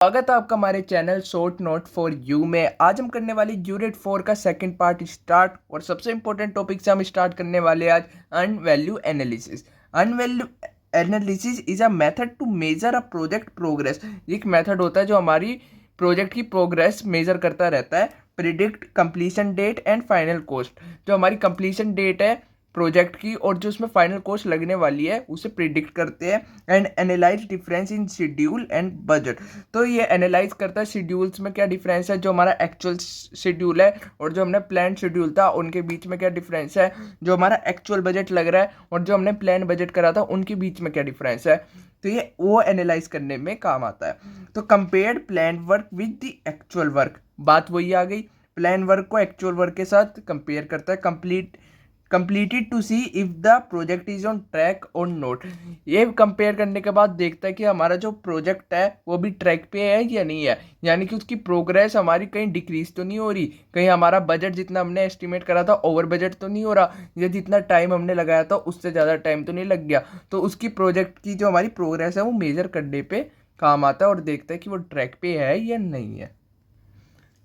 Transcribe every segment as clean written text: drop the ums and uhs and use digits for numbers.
स्वागत है आपका हमारे channel short note for you में। आज हम करने वाले यूनिट 4 का सेकंड पार्ट स्टार्ट और सबसे इंपॉर्टेंट टॉपिक से हम स्टार्ट करने वाले आज earn value analysis. Earn value analysis is a method to measure a project progress. एक मेथड होता है जो हमारी प्रोजेक्ट की प्रोग्रेस मेजर करता रहता है। Predict completion date and final cost, जो हमारी कंप्लीशन डेट है प्रोजेक्ट की और जो उसमें फाइनल कॉस्ट लगने वाली है उसे प्रिडिक्ट करते हैं। And analyse difference in schedule and budget, तो ये एनालाइज करता है शेड्यूल्स में क्या डिफरेंस है, जो हमारा एक्चुअल शेड्यूल है और जो हमने प्लान शेड्यूल था उनके बीच में क्या डिफरेंस है, जो हमारा एक्चुअल बजट लग रहा है और जो हमने प्लान बजट करा था उनके बीच में क्या डिफरेंस है। तो ये वो एनालाइज करने में काम आता है। तो compare plan work with the actual work, बात वही आ गई, प्लान वर्क को एक्चुअल वर्क के साथ कंपेयर करता है। Completed to see if the project is on track और नोट, ये कंपेयर करने के बाद देखता है कि हमारा जो प्रोजेक्ट है वो भी ट्रैक पे है या नहीं है, यानी कि उसकी प्रोग्रेस हमारी कहीं डिक्रीज तो नहीं हो रही, कहीं हमारा बजट जितना हमने एस्टिमेट करा था ओवर बजट तो नहीं हो रहा, या जितना टाइम हमने लगाया था उससे ज़्यादा टाइम तो नहीं लग गया। तो उसकी प्रोजेक्ट की जो हमारी प्रोग्रेस है वो मेजर करने पे काम आता है और देखता है कि वो ट्रैक पे है या नहीं है।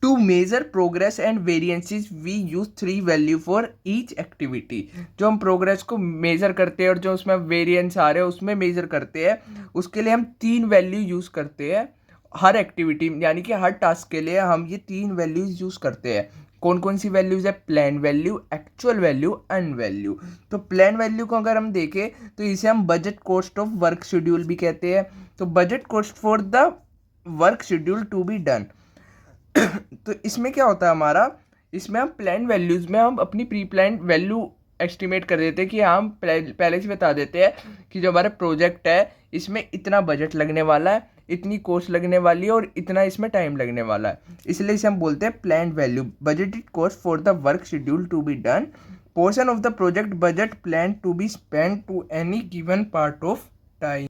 To measure progress and variances we use 3 value for each activity, जो हम प्रोग्रेस को मेजर करते हैं और जो उसमें वेरिएंस आ रहे हैं उसमें मेजर करते हैं, उसके लिए हम 3 वैल्यू यूज़ करते हैं हर एक्टिविटी, यानी कि हर टास्क के लिए हम ये 3 वैल्यूज यूज़ करते हैं। कौन कौन सी वैल्यूज है? Plan value, actual value, earn value. तो प्लान वैल्यू को अगर हम देखें तो इसे हम budget cost of work schedule भी कहते हैं। तो budget cost for the work schedule to be done. तो इसमें क्या होता है हमारा, इसमें हम प्लान वैल्यूज़ में हम अपनी प्री प्लान वैल्यू एस्टिमेट कर देते हैं कि हम पहले से बता देते हैं कि जो हमारा प्रोजेक्ट है इसमें इतना बजट लगने वाला है, इतनी कॉस्ट लगने वाली है और इतना इसमें टाइम लगने वाला है, इसलिए इसे हम बोलते हैं plan value. Budgeted cost for the work schedule to be done, portion of the project budget plan to be spend to any given part of time.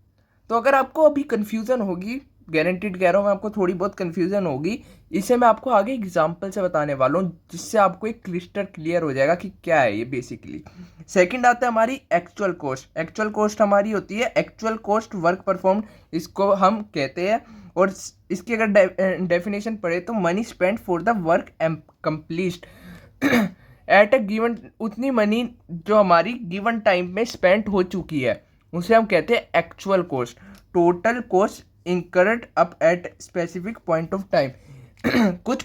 तो अगर आपको अभी कन्फ्यूज़न होगी, गारंटीड कह रहा हूँ मैं, आपको थोड़ी बहुत कन्फ्यूज़न होगी, इसे मैं आपको आगे एग्जांपल से बताने वाला हूँ जिससे आपको एक क्लिस्टर क्लियर हो जाएगा कि क्या है ये बेसिकली। सेकंड आता है हमारी एक्चुअल कॉस्ट। एक्चुअल कॉस्ट हमारी होती है एक्चुअल कॉस्ट वर्क परफॉर्म्ड, इसको हम कहते हैं। और इसकी अगर डेफिनेशन पढ़े तो money spend for the work complete at a given, उतनी मनी जो हमारी गिवन टाइम में स्पेंड हो चुकी है उसे हम कहते हैं actual cost. Total cost incurred up at specific point of time, कुछ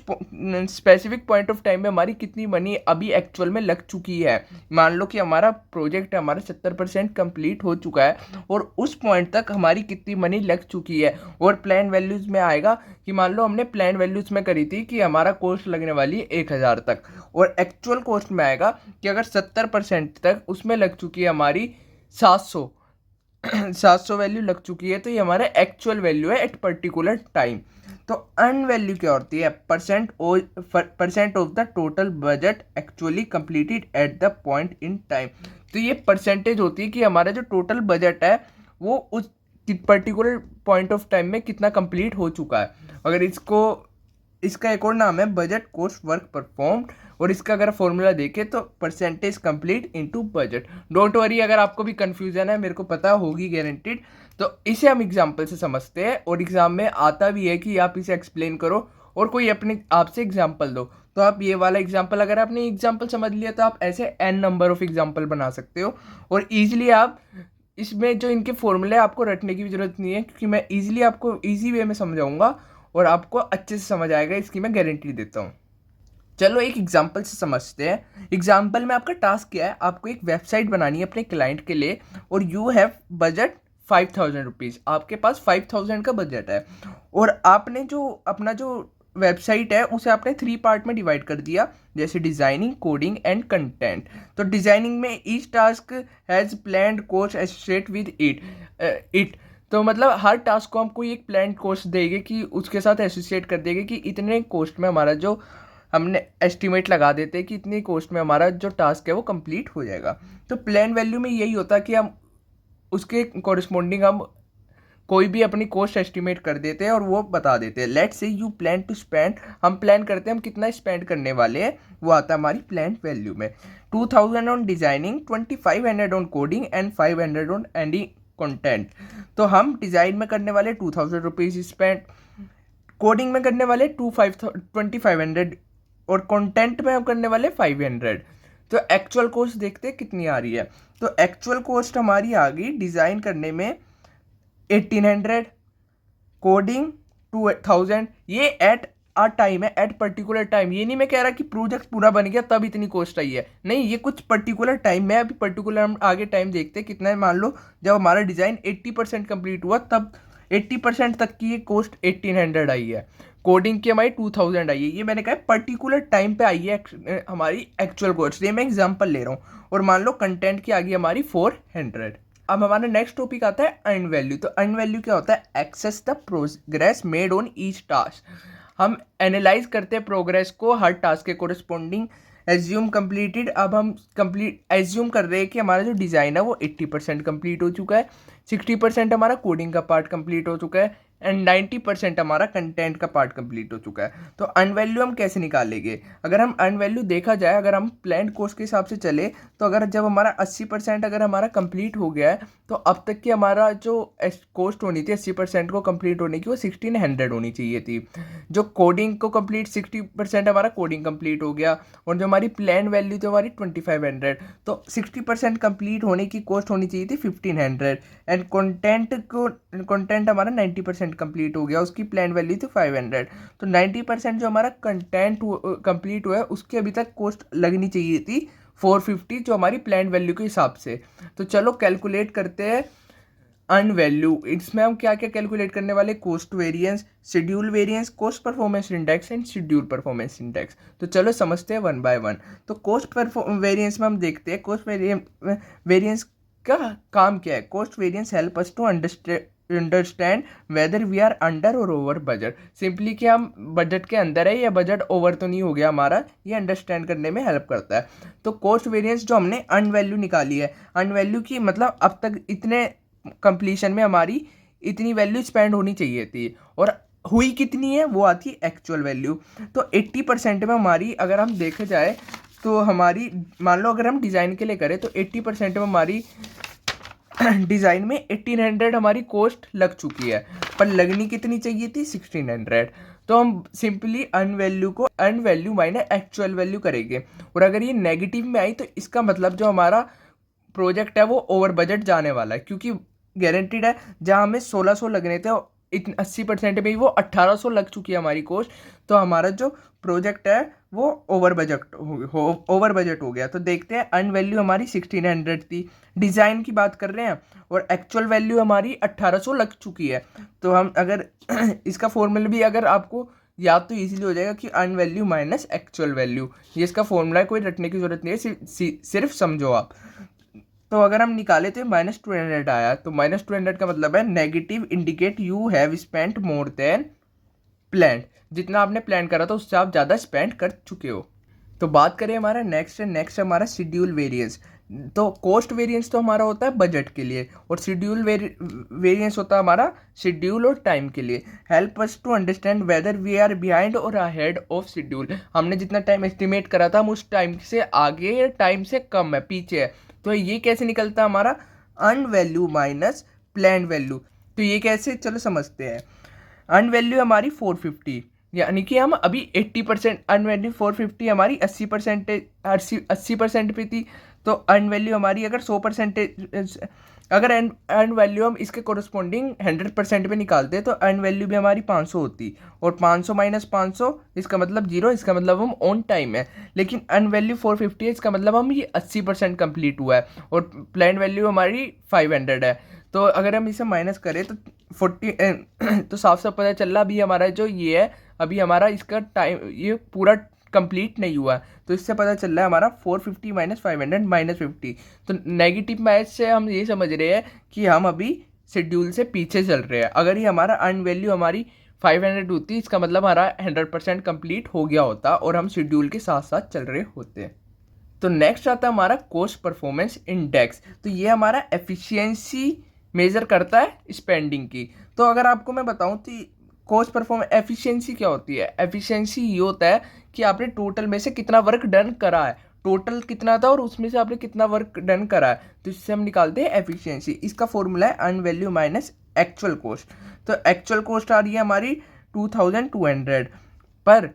स्पेसिफिक पॉइंट ऑफ टाइम में हमारी कितनी मनी अभी एक्चुअल में लग चुकी है। मान लो कि हमारा प्रोजेक्ट हमारा 70% कंप्लीट हो चुका है और उस पॉइंट तक हमारी कितनी मनी लग चुकी है। और प्लान वैल्यूज़ में आएगा कि मान लो हमने प्लान वैल्यूज़ में करी थी कि हमारा कॉस्ट लगने वाली है 1000 तक, और एक्चुअल कॉस्ट में आएगा कि अगर 70% तक उसमें लग चुकी है हमारी 700 वैल्यू लग चुकी है, तो ये हमारा एक्चुअल वैल्यू है एट पर्टिकुलर टाइम। तो अर्न वैल्यू क्या होती है? Percent of the total budget actually completed at the point in time. तो ये परसेंटेज होती है कि हमारा जो टोटल बजट है वो उस पर्टिकुलर पॉइंट ऑफ टाइम में कितना कंप्लीट हो चुका है। अगर इसका एक और नाम है बजट कॉस्ट वर्क परफॉर्म्ड, और इसका अगर फॉर्मूला देखें तो percentage complete into budget. Don't worry, अगर आपको भी कंफ्यूजन है, मेरे को पता होगी गारंटीड, तो इसे हम एग्जांपल से समझते हैं और एग्जाम में आता भी है कि आप इसे एक्सप्लेन करो और कोई अपने आपसे एग्जांपल दो। तो आप ये वाला एग्जांपल, अगर आपने एग्जांपल समझ लिया तो आप ऐसे n नंबर ऑफ एग्जांपल बना सकते हो और ईजिली आप इसमें जो इनके फॉर्मूले आपको रटने की भी जरूरत नहीं है, क्योंकि मैं ईजिली आपको ईजी वे में समझाऊंगा और आपको अच्छे से समझ आएगा, इसकी मैं गारंटी देता हूँ। चलो एक एग्जांपल से समझते हैं। एग्जांपल में आपका टास्क क्या है, आपको एक वेबसाइट बनानी है अपने क्लाइंट के लिए और यू हैव बजट 5000 रुपीज़, आपके पास 5000 का बजट है और आपने जो अपना जो वेबसाइट है उसे आपने 3 पार्ट में डिवाइड कर दिया, जैसे डिज़ाइनिंग, कोडिंग एंड कंटेंट। तो डिज़ाइनिंग में each task has planned cost associate with it, तो मतलब हर टास्क को हमको एक प्लान कॉस्ट देगी कि उसके साथ एसोसिएट कर देगी कि इतने कॉस्ट में हमारा जो हमने एस्टिमेट लगा देते हैं कि इतनी कॉस्ट में हमारा जो टास्क है वो कंप्लीट हो जाएगा। तो प्लान वैल्यू में यही होता है कि हम उसके कॉरस्पॉन्डिंग हम कोई भी अपनी कॉस्ट एस्टिमेट कर देते हैं और वो बता देते हैं। Let's say you plan to spend, हम प्लान करते हैं हम कितना स्पेंड करने वाले हैं, वो आता है हमारी प्लान वैल्यू में। 2000 on designing, 2500 on coding and 500 on any content. तो हम डिज़ाइन में करने वाले 2000 रुपीज़ स्पेंड, कोडिंग में करने वाले 2500 और कंटेंट में हम करने वाले 500। तो एक्चुअल कॉस्ट देखते हैं कितनी आ रही है। तो एक्चुअल कॉस्ट हमारी आ गई डिज़ाइन करने में 1800, कोडिंग 2000। ये एट आ टाइम है, एट पर्टिकुलर टाइम। ये नहीं मैं कह रहा कि प्रोजेक्ट पूरा बन गया तब इतनी कॉस्ट आई है, नहीं, ये कुछ पर्टिकुलर टाइम में। अभी पर्टिकुलर हम आगे टाइम देखते हैं कितना है। मान लो जब हमारा डिज़ाइन 80% कंप्लीट हुआ तब 80% तक की ये कॉस्ट 1800 आई है। कोडिंग की हमारी 2000 आई है। ये मैंने कहा पर्टिकुलर टाइम पे आई है हमारी एक्चुअल कॉस्ट। ये मैं एग्जांपल ले रहा हूँ। और मान लो कंटेंट की आ गई हमारी 400। अब हमारा नेक्स्ट टॉपिक आता है अर्न वैल्यू। तो अर्न वैल्यू क्या होता है? Assess the progress made on each task. हम एनालाइज करते हैं प्रोग्रेस को हर टास्क के कोरिस्पोंडिंग। Assume completed. अब हम कंप्लीट एज्यूम कर रहे हैं कि हमारा जो डिज़ाइन है वो 80% कंप्लीट हो चुका है, 60% हमारा कोडिंग का पार्ट कंप्लीट हो चुका है एंड 90% हमारा कंटेंट का पार्ट कंप्लीट हो चुका है। तो अर्न वैल्यू हम कैसे निकालेंगे? अगर हम अर्न वैल्यू देखा जाए, अगर हम प्लान कॉस्ट के हिसाब से चले तो अगर जब हमारा 80% अगर हमारा कंप्लीट हो गया है तो अब तक की हमारा जो कॉस्ट होनी थी 80% को कंप्लीट होने की वो 1600 होनी चाहिए थी। जो कोडिंग को कंप्लीट 60% हमारा कोडिंग कंप्लीट हो गया और जो हमारी प्लान वैल्यू थी हमारी 2500। तो 60% कंप्लीट होने की कॉस्ट होनी चाहिए थी 1500 एंड कंटेंट हमारा 90% कंप्लीट हो गया, उसकी प्लान वैल्यू थी 500। तो 90% जो हमारा कंटेंट कंप्लीट हुआ है उसकी अभी तक कॉस्ट लगनी चाहिए थी 450 जो हमारी प्लान वैल्यू के हिसाब से। तो चलो कैलकुलेट करते हैं अर्न वैल्यू। इसमें हम क्या क्या कैलकुलेट करने वाले? Cost variance, schedule variance, cost performance index and schedule performance index. तो चलो समझते हैं वन बाय वन। तो कॉस्ट वेरिएंस में हम देखते हैं कॉस्ट वेरिएंस का काम क्या है। Cost variance help us to understand whether we are under or over budget. Simply कि हम बजट के अंदर है या बजट ओवर तो नहीं हो गया हमारा, ये अंडरस्टैंड करने में हेल्प करता है। तो कॉस्ट वेरिएंस जो हमने अर्न वैल्यू निकाली है, अर्न वैल्यू की मतलब अब तक इतने कंप्लीशन में हमारी इतनी वैल्यू स्पेंड होनी चाहिए थी और हुई कितनी है वो आती है एक्चुअल वैल्यू। तो 80% में हमारी अगर हम देखा जाए तो हमारी मान लो अगर हम डिज़ाइन के लिए करें तो 80% में हमारी डिज़ाइन में 1800 हमारी कॉस्ट लग चुकी है, पर लगनी कितनी चाहिए थी? 1600। तो हम simply earn value minus actual value करेंगे। और अगर ये नेगेटिव में आई तो इसका मतलब जो हमारा प्रोजेक्ट है वो ओवर बजट जाने वाला है, क्योंकि गारंटीड है जहाँ हमें 1600 लगने थे 80% में ही वो 1800 लग चुकी है हमारी कॉस्ट। तो हमारा जो प्रोजेक्ट है वो ओवर बजट हो गया। तो देखते हैं अर्न वैल्यू हमारी 1600 थी, डिज़ाइन की बात कर रहे हैं, और एक्चुअल वैल्यू हमारी 1800 लग चुकी है। तो हम अगर इसका फॉर्मूला भी अगर आपको याद तो इजीली हो जाएगा कि earn value minus actual value, ये इसका फॉर्मूला है, कोई रटने की जरूरत नहीं है, सिर्फ समझो आप। तो अगर हम निकाले तो -200 आया। तो -200 का मतलब है negative indicate you have spent more than plan. जितना आपने प्लान करा था उससे आप ज़्यादा स्पेंड कर चुके हो। तो बात करें हमारा नेक्स्ट हमारा शेड्यूल वेरिएंस। तो कॉस्ट वेरिएंस तो हमारा होता है बजट के लिए और शेड्यूल वेरिएंस होता है हमारा शेड्यूल और टाइम के लिए। Help us to understand whether we are behind or ahead of schedule. हमने जितना टाइम एस्टिमेट करा था हम उस टाइम से आगे या टाइम से कम है, पीछे है। तो ये कैसे निकलता है हमारा? Earn value minus plan value. तो ये कैसे, चलो समझते हैं। अर्न वैल्यू हमारी 450, यानी कि हम अभी 80% अर्न वैल्यू 450 हमारी 80% पे थी। तो अर्न वैल्यू हमारी अगर 100% अगर अर्न वैल्यू हम इसके कोरस्पॉन्डिंग 100% पे निकालते हैं तो अर्न वैल्यू भी हमारी 500 होती, और 500 माइनस 500 इसका मतलब 0, इसका मतलब हम ऑन टाइम है। लेकिन अर्न वैल्यू 450 है, इसका मतलब हम ये 80% कंप्लीट हुआ है, और प्लान वैल्यू हमारी 500 है। तो अगर हम इसे माइनस करें तो 40 तो साफ साफ पता चल रहा अभी हमारा जो ये है अभी हमारा इसका टाइम ये पूरा कंप्लीट नहीं हुआ। तो इससे पता चल रहा है हमारा 450 माइनस 500 -50। तो नेगेटिव मैच से हम ये समझ रहे हैं कि हम अभी शेड्यूल से पीछे चल रहे हैं। अगर ये हमारा अर्न वैल्यू हमारी 500 होती इसका मतलब हमारा 100% कंप्लीट हो गया होता और हम शेड्यूल के साथ साथ चल रहे होते। तो नेक्स्ट आता है हमारा कॉस्ट परफॉर्मेंस इंडेक्स। तो ये हमारा एफिशिएंसी मेजर करता है स्पेंडिंग की। तो अगर आपको मैं बताऊं तो कॉस्ट परफॉर्मेंस एफिशिएंसी क्या होती है? एफिशिएंसी ये होता है कि आपने टोटल में से कितना वर्क डन करा है, टोटल कितना था और उसमें से आपने कितना वर्क डन करा है, तो इससे हम निकालते हैं एफिशिएंसी। इसका फॉर्मूला है earn value minus actual cost. तो एक्चुअल कॉस्ट आ रही है हमारी 2200, पर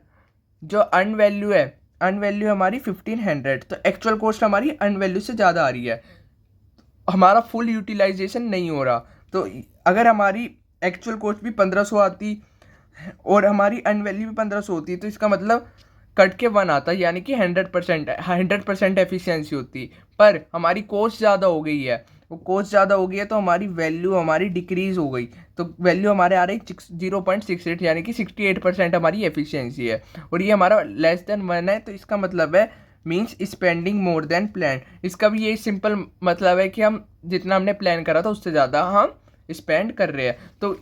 जो अर्न वैल्यू है, अर्न वैल्यू हमारी 1500, तो एक्चुअल कॉस्ट हमारी अर्न वैल्यू से ज़्यादा आ रही है, हमारा फुल यूटिलाइजेशन नहीं हो रहा। तो अगर हमारी एक्चुअल कॉस्ट भी 1500 आती और हमारी अर्न वैल्यू भी 1500 होती, तो इसका मतलब कट के 1 आता, यानी कि 100% एफिशिएंसी होती, पर हमारी कॉस्ट ज़्यादा हो गई है। वो कॉस्ट ज़्यादा हो गई है तो हमारी वैल्यू हमारी डिक्रीज़ हो गई, तो वैल्यू हमारे आ रही 0.68, यानी कि 68% हमारी एफिशिएंसी है, और ये हमारा लेस देन 1 है। तो इसका मतलब है means spending more than plan. इसका भी यही सिंपल मतलब है कि हम जितना हमने प्लान करा था उससे ज़्यादा हम स्पेंड कर रहे हैं। तो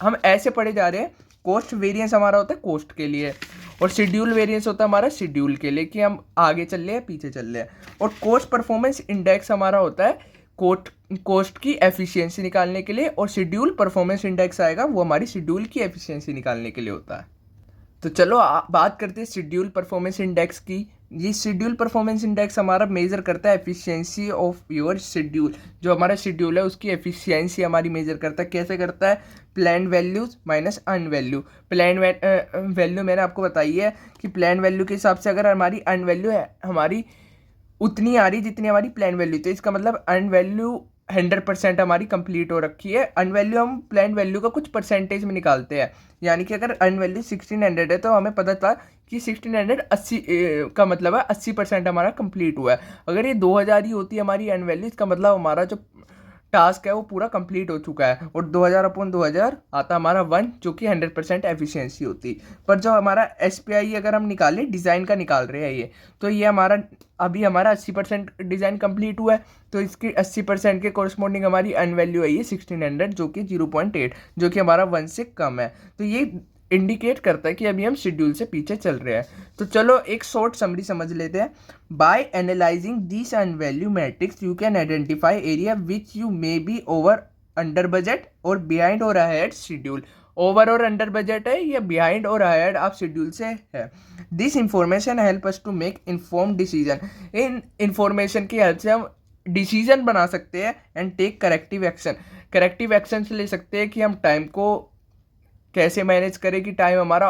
हम ऐसे पढ़े जा रहे हैं। कॉस्ट वेरिएंस हमारा होता है कॉस्ट के लिए, और शेड्यूल वेरिएंस होता है हमारा शेड्यूल के लिए, कि हम आगे चल रहे हैं पीछे चल रहे हैं। और कॉस्ट परफॉर्मेंस इंडेक्स हमारा होता है कॉस्ट की एफिशिएंसी निकालने के लिए, और शेड्यूल परफॉर्मेंस इंडेक्स आएगा वो हमारी शेड्यूल की एफिशिएंसी निकालने के लिए होता है। तो चलो बात करते हैं शेड्यूल परफॉर्मेंस इंडेक्स की। ये शेड्यूल परफॉर्मेंस इंडेक्स हमारा मेजर करता है एफिशिएंसी ऑफ योर शेड्यूल। जो हमारा शेड्यूल है उसकी एफिशिएंसी हमारी मेजर करता है। कैसे करता है? Plan values minus earn value. Plan value मैंने आपको बताई है कि प्लान वैल्यू के हिसाब से अगर हमारी अर्न वैल्यू है हमारी उतनी आ रही जितनी हमारी प्लान वैल्यू, तो इसका मतलब अर्न वैल्यू 100% हमारी कंप्लीट हो रखी है। अर्न वैल्यू हम प्लान वैल्यू का कुछ परसेंटेज में निकालते हैं, यानी कि अगर अर्न वैल्यू 1600 है तो हमें पता था कि 1600 80 का मतलब है 80% हमारा कंप्लीट हुआ है। अगर ये 2000 ही होती है हमारी अर्न वैल्यू, इसका मतलब हमारा जो टास्क है वो पूरा कंप्लीट हो चुका है, और 2000/2000 आता हमारा 1, जो कि 100% एफिशिएंसी होती। पर जो हमारा SPI अगर हम निकालें, डिज़ाइन का निकाल रहे हैं ये, तो ये हमारा अभी हमारा 80% डिज़ाइन कंप्लीट हुआ है, तो इसकी 80% के कोरस्पॉन्डिंग हमारी अर्न वैल्यू है ये 1600, जो कि 0.8, जो कि हमारा 1 से कम है। तो ये इंडिकेट करता है कि अभी हम शेड्यूल से पीछे चल रहे हैं। तो चलो एक शॉर्ट समरी समझ लेते हैं। By analysing this earn value metrics you can identify area which you may be over under budget or behind or ahead schedule. Over or under budget है या बिहाइंड और अहेड आप schedule से है। This information help us to make inform decision. इन information की help से हम decision बना सकते हैं and take corrective action. Corrective action ले सकते हैं कि हम टाइम को कैसे मैनेज करें कि टाइम हमारा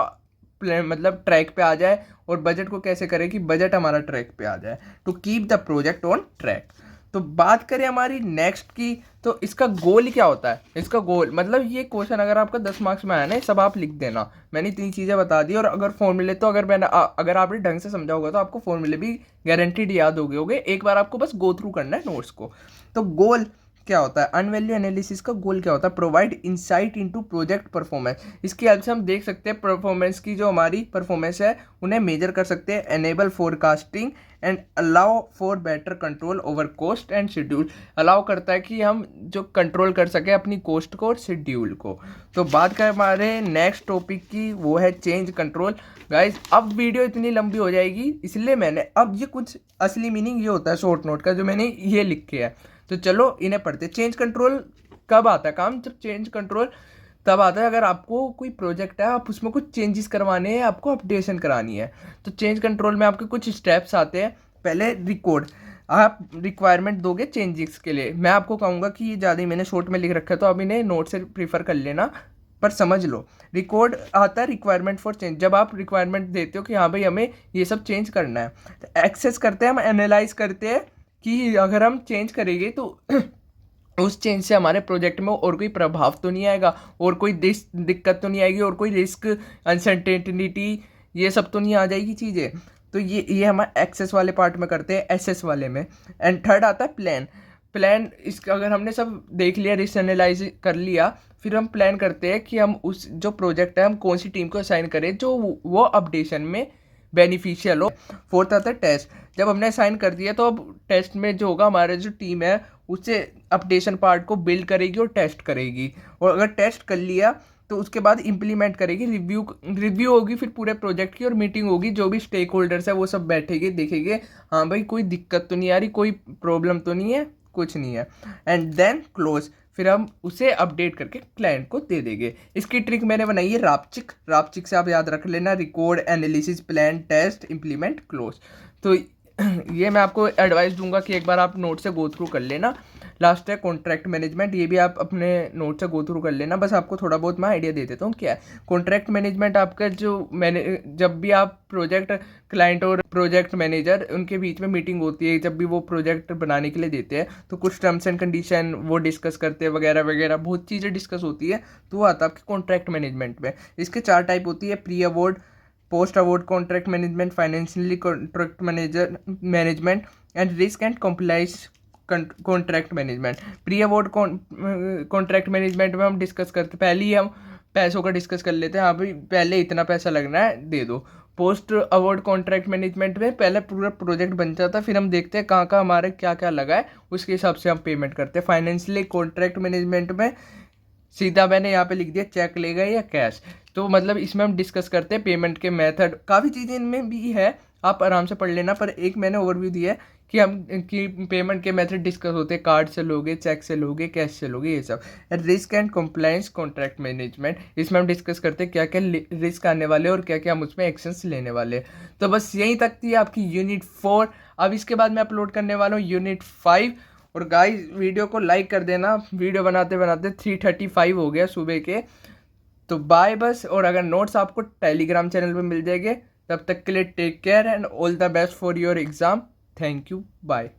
मतलब ट्रैक पे आ जाए, और बजट को कैसे करें कि बजट हमारा ट्रैक पे आ जाए, to keep the project on track. तो बात करें हमारी नेक्स्ट की, तो इसका गोल क्या होता है? इसका गोल मतलब ये क्वेश्चन अगर आपका 10 मार्क्स में आया ना, सब आप लिख देना। मैंने 3 चीज़ें बता दी, और अगर फॉर्मूले तो अगर आपने ढंग से समझा होगा तो आपको फॉर्मूले भी गारंटीड याद हो गए होंगे। एक बार आपको बस गो थ्रू करना है नोट्स को। तो गोल क्या होता है? अर्न वैल्यू एनालिसिस का गोल क्या होता है? Provide insight into project performance. इसकी हेल्प से हम देख सकते हैं परफॉर्मेंस की, जो हमारी परफॉर्मेंस है उन्हें मेजर कर सकते हैं। Enable forecasting and allow for better control over cost and schedule. Allow करता है कि हम जो कंट्रोल कर सके अपनी कॉस्ट को और शेड्यूल को। तो बात करें हमारे नेक्स्ट टॉपिक की, वो है चेंज कंट्रोल। गाइज अब वीडियो इतनी लंबी हो जाएगी, इसलिए मैंने अब ये कुछ असली मीनिंग ये होता है शॉर्ट नोट का जो मैंने ये लिखे है। तो चलो इन्हें पढ़ते। चेंज कंट्रोल कब आता है काम? जब चेंज कंट्रोल तब आता है अगर आपको कोई प्रोजेक्ट है, आप उसमें कुछ चेंजेस करवाने हैं, आपको अपडेशन करानी है। तो चेंज कंट्रोल में आपके कुछ स्टेप्स आते हैं। पहले रिकॉर्ड, आप रिक्वायरमेंट दोगे चेंजेस के लिए। मैं आपको कहूँगा कि ये ज़्यादा ही मैंने शॉर्ट में लिख रखा है, तो अब इन्हें नोट से प्रीफर कर लेना, पर समझ लो। रिकॉर्ड आता है रिक्वायरमेंट फॉर चेंज, जब आप रिक्वायरमेंट देते हो कि हाँ भाई हमें ये सब चेंज करना है। तो एक्सेस करते हैं, हम एनालाइज करते हैं कि अगर हम चेंज करेंगे तो उस चेंज से हमारे प्रोजेक्ट में और कोई प्रभाव तो नहीं आएगा, और कोई दिक्कत तो नहीं आएगी, और कोई रिस्क, अनसर्टेनिटी, ये सब तो नहीं आ जाएगी चीज़ें। तो ये हम एक्सेस वाले पार्ट में करते हैं, एसएस वाले में। एंड थर्ड आता है प्लान। इसका अगर हमने सब देख लिया, रिस्क एनालाइज कर लिया, फिर हम प्लान करते हैं कि हम उस जो प्रोजेक्ट है हम कौन सी टीम को असाइन करें जो वो अपडेशन में बेनिफिशियल हो। फोर्थ आता है टेस्ट। जब हमने असाइन कर दिया तो अब टेस्ट में जो होगा, हमारे जो टीम है उससे अपडेशन पार्ट को बिल्ड करेगी और टेस्ट करेगी, और अगर टेस्ट कर लिया तो उसके बाद इम्प्लीमेंट करेगी। रिव्यू होगी फिर पूरे प्रोजेक्ट की, और मीटिंग होगी, जो भी स्टेक होल्डर्स है वो सब बैठेंगे, देखेंगे हाँ भाई कोई दिक्कत तो नहीं आ रही, कोई प्रॉब्लम तो नहीं है, कुछ नहीं है। एंड देन क्लोज, फिर हम उसे अपडेट करके क्लाइंट को दे देंगे। इसकी ट्रिक मैंने बनाई है रापचिक से आप याद रख लेना। Record, analysis, plan, test, implement, close. तो ये मैं आपको एडवाइस दूंगा कि एक बार आप नोट से गो थ्रू कर लेना। लास्ट है कॉन्ट्रैक्ट मैनेजमेंट। ये भी आप अपने नोट से गो थ्रू कर लेना, बस आपको थोड़ा बहुत मैं आइडिया दे देता हूँ क्या है कॉन्ट्रैक्ट मैनेजमेंट। आपका जो जब भी आप प्रोजेक्ट क्लाइंट और प्रोजेक्ट मैनेजर उनके बीच में मीटिंग होती है, जब भी वो प्रोजेक्ट बनाने के लिए देते हैं तो कुछ टर्म्स एंड कंडीशन वो डिस्कस करते हैं वगैरह वगैरह, बहुत चीज़ें डिस्कस होती है, तो वो आता है आपके कॉन्ट्रैक्ट मैनेजमेंट में। इसके 4 टाइप होती है, pre award, post award contract management, financially contract management and risk and compliance contract management. Pre award contract management में हम डिस्कस करते, पहले ही हम पैसों का डिस्कस कर लेते हैं, हाँ भाई पहले इतना पैसा लगना है दे दो। पोस्ट अवॉर्ड कॉन्ट्रैक्ट मैनेजमेंट में पहले पूरा प्रोजेक्ट बन जाता है, फिर हम देखते हैं कहाँ कहाँ हमारे क्या क्या लगा है, उसके हिसाब से हम पेमेंट करते हैं। फाइनेंशियली कॉन्ट्रैक्ट मैनेजमेंट में सीधा मैंने यहाँ पे लिख दिया चेक लेगा या कैश, तो मतलब इसमें हम डिस्कस करते हैं पेमेंट के मेथड, काफ़ी चीज़ें इनमें भी है, आप आराम से पढ़ लेना, पर एक मैंने ओवरव्यू दिया है कि पेमेंट के मेथड डिस्कस होते हैं, कार्ड से लोगे, चेक से लोगे, कैश से लोगे, ये सब। Risk and compliance contract management, इसमें हम डिस्कस करते हैं क्या क्या रिस्क आने वाले और क्या क्या हम उसमें एक्शंस लेने वाले। तो बस यहीं तक थी आपकी यूनिट 4। अब इसके बाद मैं अपलोड करने वाला हूँ यूनिट 5। और गाइस वीडियो को लाइक कर देना, वीडियो बनाते बनाते 3:35 हो गया सुबह के। तो बाय बस, और अगर नोट्स आपको टेलीग्राम चैनल पे मिल जाएंगे, तब तक के लिए take care and all the best for your exam. Thank you, bye.